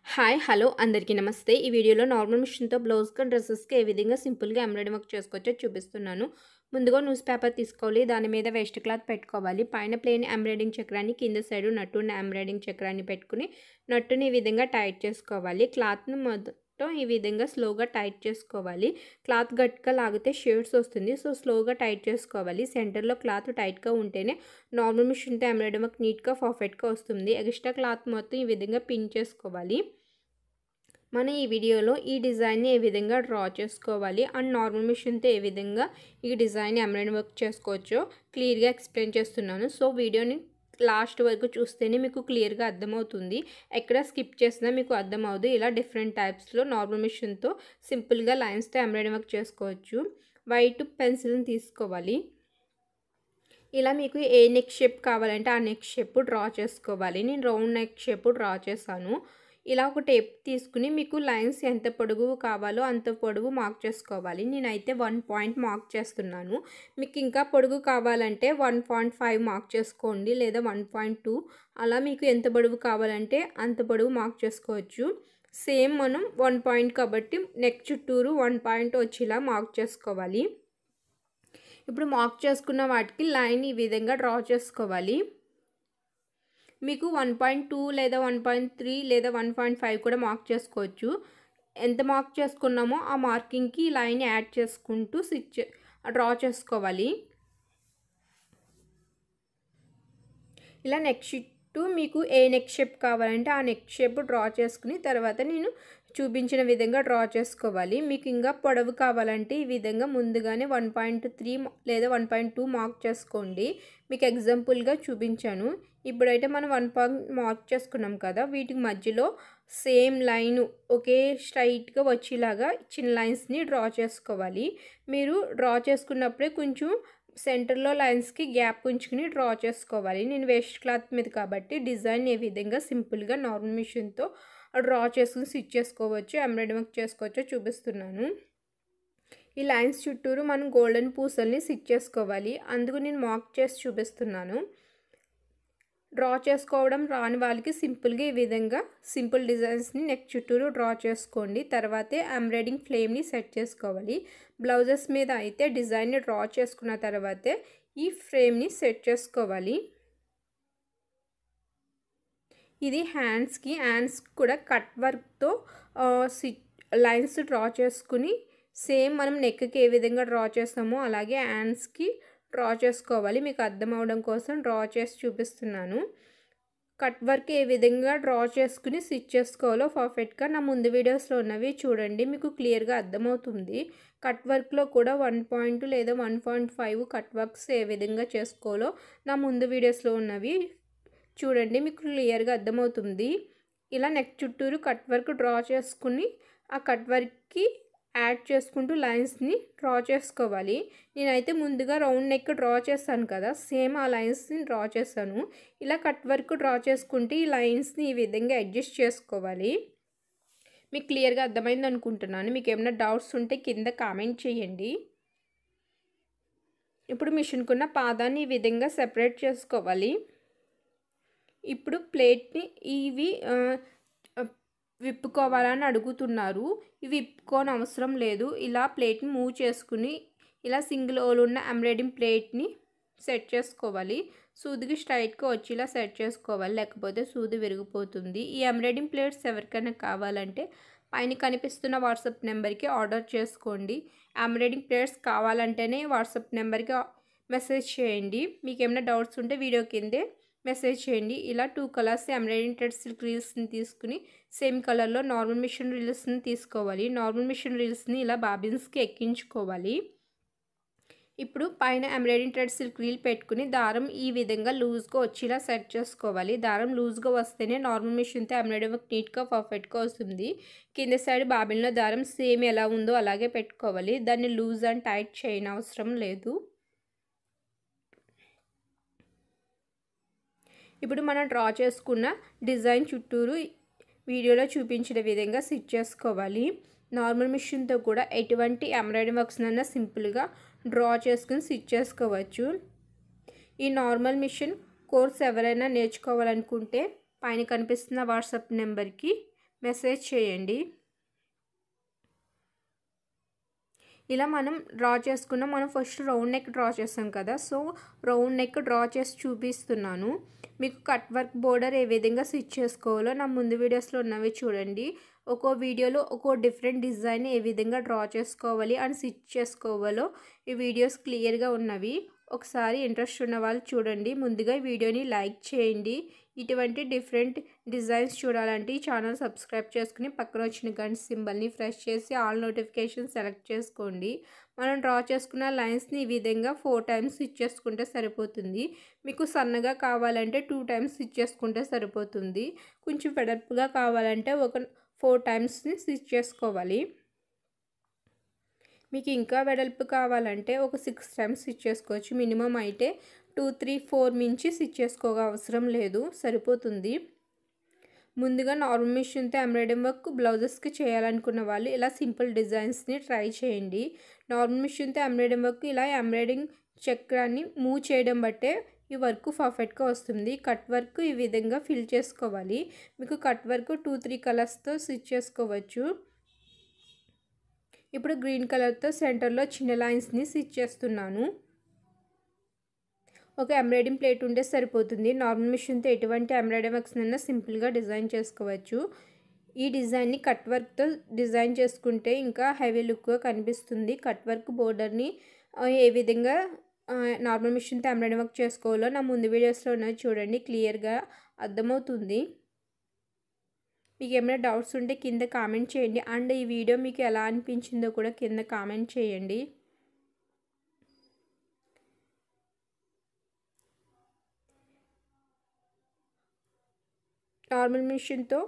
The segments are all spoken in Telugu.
హాయ్ హలో అందరికీ నమస్తే. ఈ వీడియోలో నార్మల్ మిషన్‌తో బ్లౌజ్‌కి, డ్రెసెస్‌కి ఏ విధంగా సింపుల్‌గా ఎంబ్రాయిడరీ వర్క్ చేసుకోవచ్చో చూపిస్తున్నాను. ముందుగా న్యూస్ పేపర్ తీసుకోవాలి. దాని మీద వేస్ట్ క్లాత్ పెట్టుకోవాలి. పైన ప్లెయిన్ ఎంబ్రాయిడింగ్ చక్రాన్ని, కింద సైడు నట్టున్న ఎంబ్రాయిడింగ్ చక్రాన్ని పెట్టుకుని నట్టుని ఈ విధంగా టైట్ చేసుకోవాలి. క్లాత్‌ని మొత్తం ఈ విధంగా స్లోగా టైట్ చేసుకోవాలి. క్లాత్ గట్టిగా లాగితే షేడ్స్ వస్తుంది. సో స్లోగా టైట్ చేసుకోవాలి. సెంటర్‌లో క్లాత్ టైట్‌గా ఉంటేనే నార్మల్ మిషన్‌తో ఎంబ్రాయిడరీ వర్క్ నీట్‌గా పర్ఫెక్ట్‌గా వస్తుంది. ఎక్స్ట్రా క్లాత్ మొత్తం ఈ విధంగా పిన్ చేసుకోవాలి. మనం ఈ వీడియోలో ఈ డిజైన్ని ఏ విధంగా డ్రా చేసుకోవాలి అండ్ నార్మల్ మిషన్తో ఏ విధంగా ఈ డిజైన్ ఎంబ్రాయిడరీ వర్క్ చేసుకోవచ్చో క్లియర్గా ఎక్స్ప్లెయిన్ చేస్తున్నాను. సో వీడియోని లాస్ట్ వరకు చూస్తేనే మీకు క్లియర్గా అర్థమవుతుంది. ఎక్కడ స్కిప్ చేసినా మీకు అర్థమవుదు. ఇలా డిఫరెంట్ టైప్స్లో నార్మల్ మిషన్తో సింపుల్గా లైన్స్తో ఎంబ్రాయిడరీ వర్క్ చేసుకోవచ్చు. వైట్ పెన్సిల్ని తీసుకోవాలి. ఇలా మీకు ఏ నెక్ షేప్ కావాలంటే ఆ నెక్ షేప్ డ్రా చేసుకోవాలి. నేను రౌండ్ నెక్ షేప్ డ్రా చేశాను. ఇలా ఒక టేప్ తీసుకుని మీకు లైన్స్ ఎంత పొడవు కావాలో అంత పొడవు మార్క్ చేసుకోవాలి. నేనైతే 1 పాయింట్ మార్క్ చేస్తున్నాను. మీకు ఇంకా పొడవు కావాలంటే 1.5 మార్క్ చేసుకోండి, లేదా 1.2 అలా మీకు ఎంత పొడవు కావాలంటే అంత పొడవు మార్క్ చేసుకోవచ్చు. సేమ్ మనం 1 పాయింట్ కాబట్టి నెక్ చుట్టూరు 1 పాయింట్ వచ్చేలా మార్క్ చేసుకోవాలి. ఇప్పుడు మార్క్ చేసుకున్న వాటికి లైన్ ఈ విధంగా డ్రా చేసుకోవాలి. మీకు 1.2 లేదా 1.3 లేదా 1.5 కూడా మార్క్ చేసుకోవచ్చు. ఎంత మార్క్ చేసుకున్నామో ఆ మార్కింగ్కి లైన్ యాడ్ చేసుకుంటూ డ్రా చేసుకోవాలి. ఇలా నెక్ చుట్టూ మీకు ఏ నెక్ షేప్ కావాలంటే ఆ నెక్ షేప్ డ్రా చేసుకుని తర్వాత నేను చూపించిన విధంగా డ్రా చేసుకోవాలి. మీకు ఇంకా పొడవు కావాలంటే ఈ విధంగా ముందుగానే 1.3 లేదా 1.2 మార్క్ చేసుకోండి. మీకు ఎగ్జాంపుల్గా చూపించాను. ఇప్పుడైతే మనం 1 పాయింట్ మార్క్ చేసుకున్నాం కదా, వీటికి మధ్యలో సేమ్ లైన్ ఒకే స్ట్రైట్గా వచ్చేలాగా చిన్న లైన్స్ని డ్రా చేసుకోవాలి. మీరు డ్రా చేసుకున్నప్పుడే కొంచెం సెంటర్లో లైన్స్కి గ్యాప్ ఉంచుకుని డ్రా చేసుకోవాలి. నేను వేస్ట్ క్లాత్ మీద కాబట్టి డిజైన్ ఏ విధంగా సింపుల్గా నార్మల్ మిషన్తో డ్రా చేసుకుని స్టిచ్ చేసుకోవచ్చు, ఎంబ్రాయిడరీ వర్క్ చేసుకోవచ్చో చూపిస్తున్నాను. ఈ లైన్స్ చుట్టూరు మనం గోల్డెన్ పూసల్ని స్టిచ్ చేసుకోవాలి. అందుకు నేను మార్క్ చేసి చూపిస్తున్నాను. డ్రా చేసుకోవడం రాని వాళ్ళకి సింపుల్గా ఈ విధంగా సింపుల్ డిజైన్స్ని నెక్ చుట్టూరు డ్రా చేసుకోండి. తర్వాతే ఎంబ్రాయిడింగ్ ఫ్రేమ్ని సెట్ చేసుకోవాలి. బ్లౌజెస్ మీద అయితే డిజైన్ని డ్రా చేసుకున్న తర్వాతే ఈ ఫ్రేమ్ని సెట్ చేసుకోవాలి. ఇది హ్యాండ్స్కి కూడా కట్ వర్క్తో లైన్స్ డ్రా చేసుకుని సేమ్ మనం నెక్కి ఏ విధంగా డ్రా చేస్తామో అలాగే హ్యాండ్స్కి డ్రా చేసుకోవాలి. మీకు అర్థం అవడం కోసం డ్రా చేసి చూపిస్తున్నాను. కట్ వర్క్ ఏ విధంగా డ్రా చేసుకుని స్టిచ్ చేసుకోవాలో పర్ఫెక్ట్గా నా ముందు వీడియోస్లో ఉన్నవి చూడండి, మీకు క్లియర్గా అర్థమవుతుంది. కట్ వర్క్లో కూడా 1 లేదా 1.5 కట్ వర్క్స్ ఏ విధంగా చేసుకోవాలో నా ముందు వీడియోస్లో ఉన్నవి చూడండి, మీకు క్లియర్గా అర్థమవుతుంది. ఇలా నెక్ చుట్టూరు కట్ వర్క్ డ్రా చేసుకుని ఆ కట్ వర్క్కి యాడ్ చేసుకుంటూ లైన్స్ని డ్రా చేసుకోవాలి. నేనైతే ముందుగా రౌండ్ నెక్ డ్రా చేస్తాను కదా, సేమ్ ఆ లైన్స్ని డ్రా చేస్తాను. ఇలా కట్ వర్క్ డ్రా చేసుకుంటే ఈ లైన్స్ని ఈ విధంగా అడ్జస్ట్ చేసుకోవాలి. మీకు క్లియర్గా అర్థమైంది అనుకుంటున్నాను. మీకు ఏమైనా డౌట్స్ ఉంటే కింద కామెంట్ చేయండి. ఇప్పుడు మిషన్కున్న పాదాన్ని ఈ విధంగా సెపరేట్ చేసుకోవాలి. ఇప్పుడు ప్లేట్ని ఇవి విప్పుకోవాలని అడుగుతున్నారు. ఇవి విప్పుకోని అవసరం లేదు. ఇలా ప్లేట్ని మూవ్ చేసుకుని ఇలా సింగిల్ హోల్ ఉన్న ఎంబ్రాయిడింగ్ ప్లేట్ని సెట్ చేసుకోవాలి. సూదికి స్ట్రైట్గా వచ్చేలా సెట్ చేసుకోవాలి, లేకపోతే సూది విరిగిపోతుంది. ఈ ఎంబ్రాయిడింగ్ ప్లేట్స్ ఎవరికైనా కావాలంటే పైన కనిపిస్తున్న వాట్సాప్ నెంబర్కి ఆర్డర్ చేసుకోండి. ఎంబ్రాయిడింగ్ ప్లేట్స్ కావాలంటేనే వాట్సాప్ నెంబర్కి మెసేజ్ చేయండి. మీకు ఏమైనా డౌట్స్ ఉంటే వీడియో కిందే మెసేజ్ చేయండి. ఇలా 2 కలర్స్ ఎంబ్రాయిడింగ్ థ్రెడ్ సిల్క్ రీల్స్ని తీసుకుని సేమ్ కలర్లో నార్మల్ మిషన్ రీల్స్ని తీసుకోవాలి. నార్మల్ మిషన్ రీల్స్ని ఇలా బాబిన్స్కి ఎక్కించుకోవాలి. ఇప్పుడు పైన ఎంబ్రాయిడింగ్ థ్రెడ్ సిల్క్ రీల్ పెట్టుకుని దారం ఈ విధంగా లూజ్గా వచ్చేలా సెట్ చేసుకోవాలి. దారం లూజ్గా వస్తేనే నార్మల్ మిషన్తో ఎంబ్రాయిడరీ వర్క్ నీట్గా పర్ఫెక్ట్గా వస్తుంది. కింద సైడ్ బాబిన్లో దారం సేమ్ ఎలా ఉందో అలాగే పెట్టుకోవాలి. దాన్ని లూజ్ అండ్ టైట్ చేయనవసరం లేదు. ఇప్పుడు మనం డ్రా చేసుకున్న డిజైన్ చుట్టూరు వీడియోలో చూపించిన విధంగా స్టిచ్ చేసుకోవాలి. నార్మల్ మిషన్తో కూడా ఎటువంటి ఎంబ్రాయిడరీ వర్క్స్నైనా సింపుల్గా డ్రా చేసుకుని స్టిచ్ చేసుకోవచ్చు. ఈ నార్మల్ మిషన్ కోర్స్ ఎవరైనా నేర్చుకోవాలనుకుంటే పైన కనిపిస్తున్న వాట్సాప్ నెంబర్కి మెసేజ్ చేయండి. ఇలా మనం డ్రా చేసుకున్నాం. మనం ఫస్ట్ రౌండ్ నెక్ డ్రా చేస్తాం కదా, సో రౌండ్ నెక్ డ్రా చేసి చూపిస్తున్నాను. మీకు కట్ వర్క్ బోర్డర్ ఏ విధంగా స్టిచ్ చేసుకోవాలో నా ముందు వీడియోస్లో ఉన్నవి చూడండి. ఒక్కో వీడియోలో ఒక్కో డిఫరెంట్ డిజైన్ ఏ విధంగా డ్రా చేసుకోవాలి అండ్ స్టిచ్ చేసుకోవాలో ఈ వీడియోస్ క్లియర్గా ఉన్నవి. ఒకసారి ఇంట్రెస్ట్ ఉన్న వాళ్ళు చూడండి. ముందుగా ఈ వీడియోని లైక్ చేయండి. ఇటువంటి డిఫరెంట్ డిజైన్స్ చూడాలంటే ఈ ఛానల్ సబ్స్క్రైబ్ చేసుకుని పక్కన వచ్చిన గంట సింబల్ని ప్రెస్ చేసి ఆల్ నోటిఫికేషన్ సెలెక్ట్ చేసుకోండి. మనం డ్రా చేసుకున్న లైన్స్ని ఈ విధంగా 4 టైమ్స్ స్టిచ్ చేసుకుంటే సరిపోతుంది. మీకు సన్నగా కావాలంటే 2 టైమ్స్ స్టిచ్ చేసుకుంటే సరిపోతుంది. కొంచెం వెడల్పుగా కావాలంటే ఒక 4 టైమ్స్ని స్టిచ్ చేసుకోవాలి. మీకు ఇంకా వెడల్పు కావాలంటే ఒక 6 టైమ్స్ స్టిచ్ చేసుకోవచ్చు. మినిమం అయితే 2, 3, 4 మించి స్టిచ్ చేసుకోగా అవసరం లేదు, సరిపోతుంది. ముందుగా నార్మల్ మిషన్తో ఎంబ్రాయిడరింగ్ వర్క్ బ్లౌజెస్కి చేయాలనుకున్న వాళ్ళు ఇలా సింపుల్ డిజైన్స్ని ట్రై చేయండి. నార్మల్ మిషన్తో ఎంబ్రాయిడరింగ్ వర్క్ ఇలా ఎంబ్రాయిడరింగ్ చక్రాన్ని మూవ్ చేయడం బట్టే ఈ వర్క్ పర్ఫెక్ట్గా వస్తుంది. కట్ వర్క్ ఈ విధంగా ఫిల్ చేసుకోవాలి. మీకు కట్ వర్క్ 2, 3 కలర్స్తో స్టిచ్ చేసుకోవచ్చు. ఇప్పుడు గ్రీన్ కలర్తో సెంటర్లో చిన్న లైన్స్ని స్టిచ్ చేస్తున్నాను. ఒక ఎంబ్రాయిడరింగ్ ప్లేట్ ఉంటే సరిపోతుంది. నార్మల్ మిషన్తో ఎటువంటి ఎంబ్రాయిడరింగ్ వర్క్స్ అయినా సింపుల్గా డిజైన్ చేసుకోవచ్చు. ఈ డిజైన్ని కట్ వర్క్తో డిజైన్ చేసుకుంటే ఇంకా హెవీ లుక్గా కనిపిస్తుంది. కట్ వర్క్ బోర్డర్ని ఏ విధంగా నార్మల్ మిషన్తో ఎంబ్రాయిడరింగ్ వర్క్ చేసుకోవాలో నా ముందు వీడియోస్లో ఉన్నది చూడండి, క్లియర్గా అర్థమవుతుంది. మీకు ఏమైనా డౌట్స్ ఉంటే కింద కామెంట్ చేయండి. అండ్ ఈ వీడియో మీకు ఎలా అనిపించిందో కూడా కింద కామెంట్ చేయండి. నార్మల్ మిషన్తో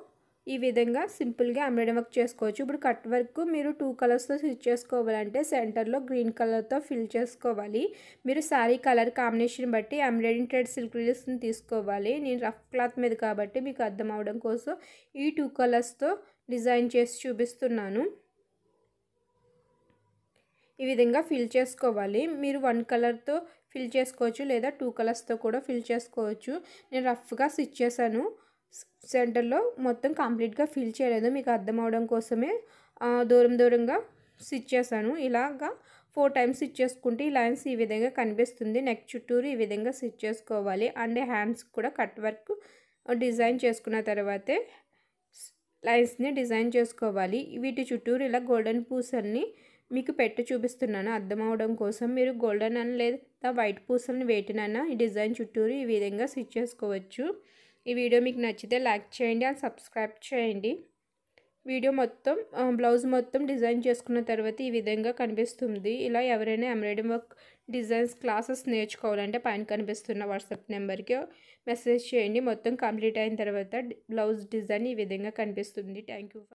ఈ విధంగా సింపుల్గా ఎంబ్రాయిడరింగ్ వర్క్ చేసుకోవచ్చు. ఇప్పుడు కట్ వర్క్ మీరు 2 కలర్స్తో స్టిచ్ చేసుకోవాలంటే సెంటర్లో గ్రీన్ కలర్తో ఫిల్ చేసుకోవాలి. మీరు శారీ కలర్ కాంబినేషన్ బట్టి ఎంబ్రాయిడరింగ్ థ్రెడ్ సిల్క్ రీల్స్ని తీసుకోవాలి. నేను రఫ్ క్లాత్ మీద కాబట్టి మీకు అర్థం అవడం కోసం ఈ 2 కలర్స్తో డిజైన్ చేసి చూపిస్తున్నాను. ఈ విధంగా ఫిల్ చేసుకోవాలి. మీరు 1 కలర్తో ఫిల్ చేసుకోవచ్చు లేదా 2 కలర్స్తో కూడా ఫిల్ చేసుకోవచ్చు. నేను రఫ్గా స్టిచ్ చేశాను. సెంటర్లో మొత్తం కంప్లీట్గా ఫిల్ చేయలేదు, మీకు అర్థం అవడం కోసమే దూరంగా స్టిచ్ చేశాను. ఇలాగా 4 టైమ్స్ స్టిచ్ చేసుకుంటే ఈ లైన్స్ ఈ విధంగా కనిపిస్తుంది. నెక్ చుట్టూరు ఈ విధంగా స్టిచ్ చేసుకోవాలి. అండ్ హ్యాండ్స్ కూడా కట్ వర్క్ డిజైన్ చేసుకున్న తర్వాతే లైన్స్ని డిజైన్ చేసుకోవాలి. వీటి చుట్టూరు ఇలా గోల్డెన్ పూసల్ని మీకు పెట్టి చూపిస్తున్నాను అర్థం అవడం కోసం. మీరు గోల్డెన్ అని లేదా వైట్ పూసల్ని వేటినైనా ఈ డిజైన్ చుట్టూరు ఈ విధంగా స్టిచ్ చేసుకోవచ్చు. ఈ వీడియో మీకు నచ్చితే లైక్ చేయండి అండ్ సబ్స్క్రైబ్ చేయండి. వీడియో మొత్తం బ్లౌజ్ మొత్తం డిజైన్ చేసుకున్న తర్వాత ఈ విధంగా కనిపిస్తుంది. ఇలా ఎవరైనా ఎంబ్రాయిడరింగ్ వర్క్ డిజైన్స్ క్లాసెస్ నేర్చుకోవాలంటే పైన కనిపిస్తున్న వాట్సాప్ నెంబర్కి మెసేజ్ చేయండి. మొత్తం కంప్లీట్ అయిన తర్వాత బ్లౌజ్ డిజైన్ ఈ విధంగా కనిపిస్తుంది. Thank you.